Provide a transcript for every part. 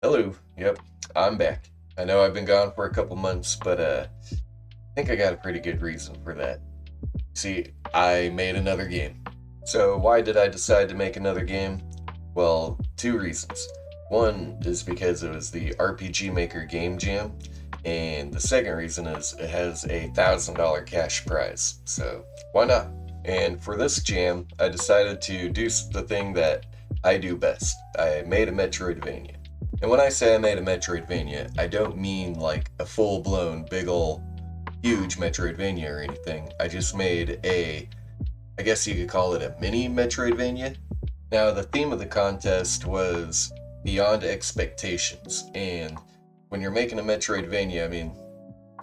Hello. Yep, I'm back. I know I've been gone for a couple months, but I think I got a pretty good reason for that. See, I made another game. So why did I decide to make another game? Well, two reasons. One is because it was the RPG Maker Game Jam, and the second reason is it has a $1,000 cash prize. So why not? And for this jam, I decided to do the thing that I do best. I made a Metroidvania. And when I say I made a Metroidvania, I don't mean like a full blown, big ol' huge Metroidvania or anything. I just made I guess you could call it a mini Metroidvania. Now, the theme of the contest was beyond expectations. And when you're making a Metroidvania, I mean,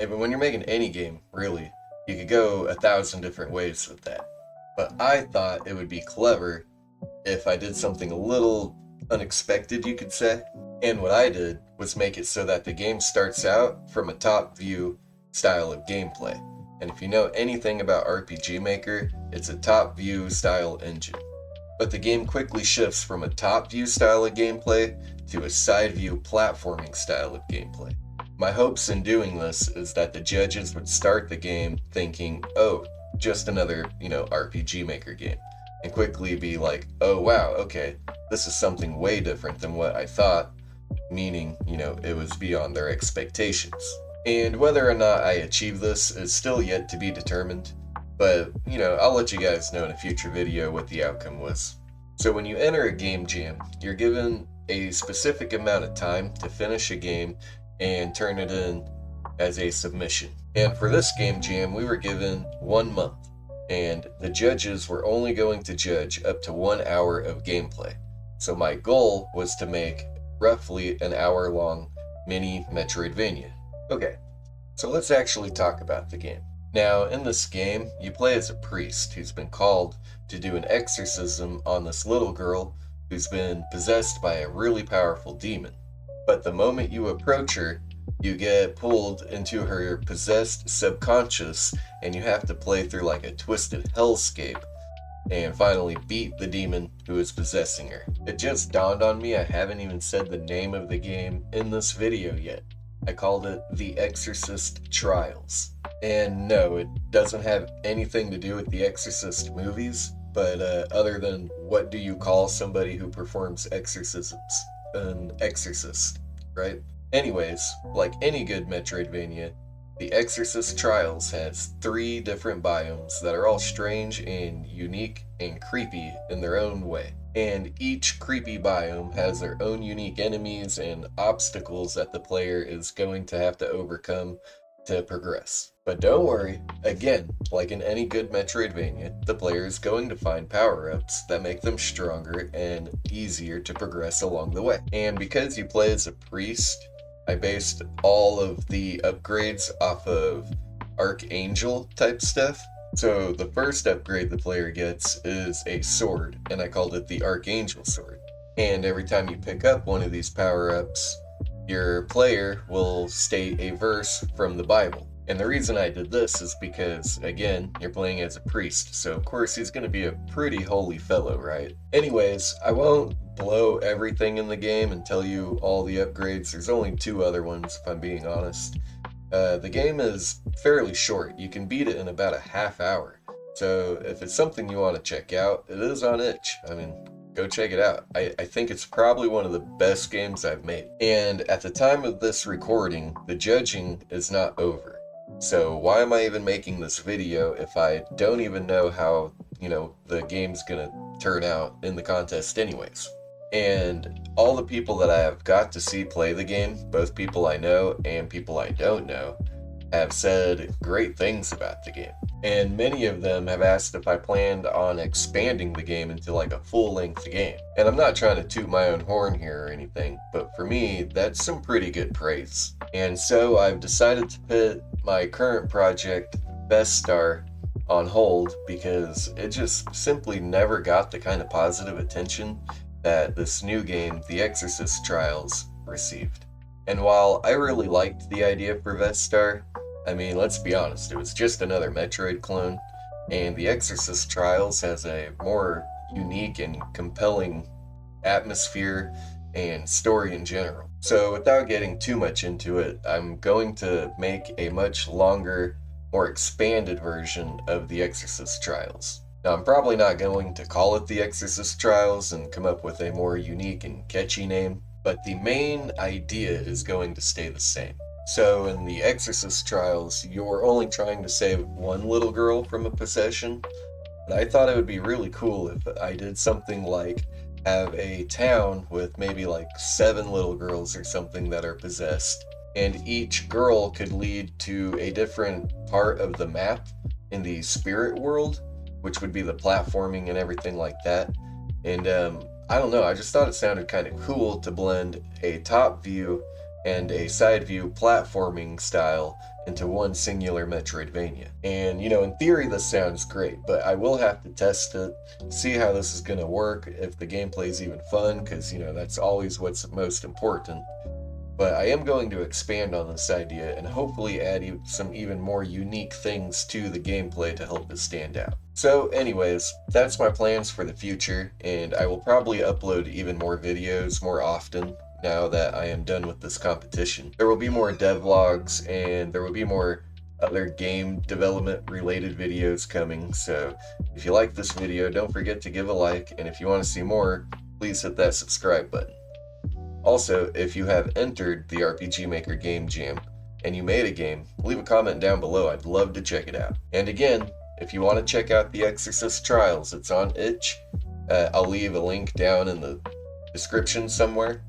even when you're making any game, really, you could go 1,000 different ways with that. But I thought it would be clever if I did something a little unexpected, you could say. And what I did was make it so that the game starts out from a top view style of gameplay. And if you know anything about RPG Maker, it's a top view style engine. But the game quickly shifts from a top view style of gameplay to a side view platforming style of gameplay. My hopes in doing this is that the judges would start the game thinking, oh, just another, RPG Maker game, and quickly be like, oh wow, okay, this is something way different than what I thought, meaning, it was beyond their expectations. And whether or not I achieve this is still yet to be determined, but, I'll let you guys know in a future video what the outcome was. So when you enter a game jam, you're given a specific amount of time to finish a game and turn it in as a submission. And for this game jam, we were given 1 month, and the judges were only going to judge up to 1 hour of gameplay. So my goal was to make roughly an hour long mini Metroidvania. Okay, so let's actually talk about the game. Now, in this game, you play as a priest who's been called to do an exorcism on this little girl who's been possessed by a really powerful demon. But the moment you approach her, you get pulled into her possessed subconscious, and you have to play through like a twisted hellscape and finally beat the demon who is possessing her. It just dawned on me I haven't even said the name of the game in this video yet. I called it The Exorcist Trials. And no, it doesn't have anything to do with the Exorcist movies, but other than what do you call somebody who performs exorcisms? An exorcist, right? Anyways, like any good Metroidvania, The Exorcist Trials has 3 different biomes that are all strange and unique and creepy in their own way. And each creepy biome has their own unique enemies and obstacles that the player is going to have to overcome to progress. But don't worry, again, like in any good Metroidvania, the player is going to find power-ups that make them stronger and easier to progress along the way. And because you play as a priest, I based all of the upgrades off of Archangel type stuff. So the first upgrade the player gets is a sword, and I called it the Archangel Sword. And every time you pick up one of these power-ups, your player will state a verse from the Bible. And the reason I did this is because, again, you're playing as a priest, so of course he's going to be a pretty holy fellow, right? Anyways, I won't blow everything in the game and tell you all the upgrades. There's only 2 other ones, if I'm being honest. The game is fairly short. You can beat it in about a half hour. So if it's something you want to check out, it is on itch. I mean, go check it out. I think it's probably one of the best games I've made. And at the time of this recording, the judging is not over. So why am I even making this video if I don't even know how, the game's gonna turn out in the contest anyways? And all the people that I have got to see play the game, both people I know and people I don't know, have said great things about the game. And many of them have asked if I planned on expanding the game into like a full-length game. And I'm not trying to toot my own horn here or anything, but for me, that's some pretty good praise. And so I've decided to put my current project, Best Star, on hold because it just simply never got the kind of positive attention that this new game, The Exorcist Trials, received. And while I really liked the idea for Vestar, I mean, let's be honest, it was just another Metroid clone, and The Exorcist Trials has a more unique and compelling atmosphere and story in general. So without getting too much into it, I'm going to make a much longer, more expanded version of the Exorcist Trials. Now, I'm probably not going to call it the Exorcist Trials and come up with a more unique and catchy name, but the main idea is going to stay the same. So, in the Exorcist Trials, you're only trying to save one little girl from a possession, and I thought it would be really cool if I did something like have a town with maybe like 7 little girls or something that are possessed, and each girl could lead to a different part of the map in the spirit world, which would be the platforming and everything like that. And I don't know, I just thought it sounded kind of cool to blend a top view and a side view platforming style into one singular Metroidvania. And, in theory, this sounds great, but I will have to test it, see how this is going to work, if the gameplay is even fun, because, that's always what's most important. But I am going to expand on this idea and hopefully add some even more unique things to the gameplay to help it stand out. So, anyways, that's my plans for the future, and I will probably upload even more videos more often now that I am done with this competition. There will be more devlogs and there will be more other game development related videos coming, so if you like this video, don't forget to give a like, and if you want to see more, please hit that subscribe button. Also, if you have entered the RPG Maker Game Jam and you made a game, leave a comment down below. I'd love to check it out. And again, if you want to check out the Exorcist Trials, it's on itch. I'll leave a link down in the description somewhere.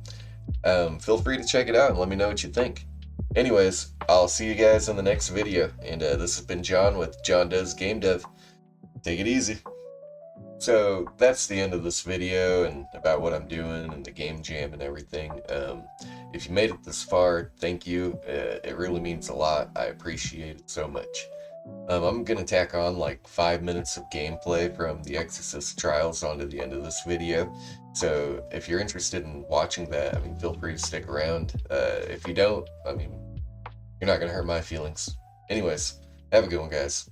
Feel free to check it out and let me know what you think. Anyways, I'll see you guys in the next video. And this has been John with John Does Game Dev. Take it easy. So that's the end of this video and about what I'm doing and the game jam and everything. If you made it this far, thank you. It really means a lot. I appreciate it so much. I'm gonna tack on like 5 minutes of gameplay from the Exorcist Trials onto the end of this video. So if you're interested in watching that, feel free to stick around. If you don't, you're not gonna hurt my feelings. Anyways, have a good one, guys.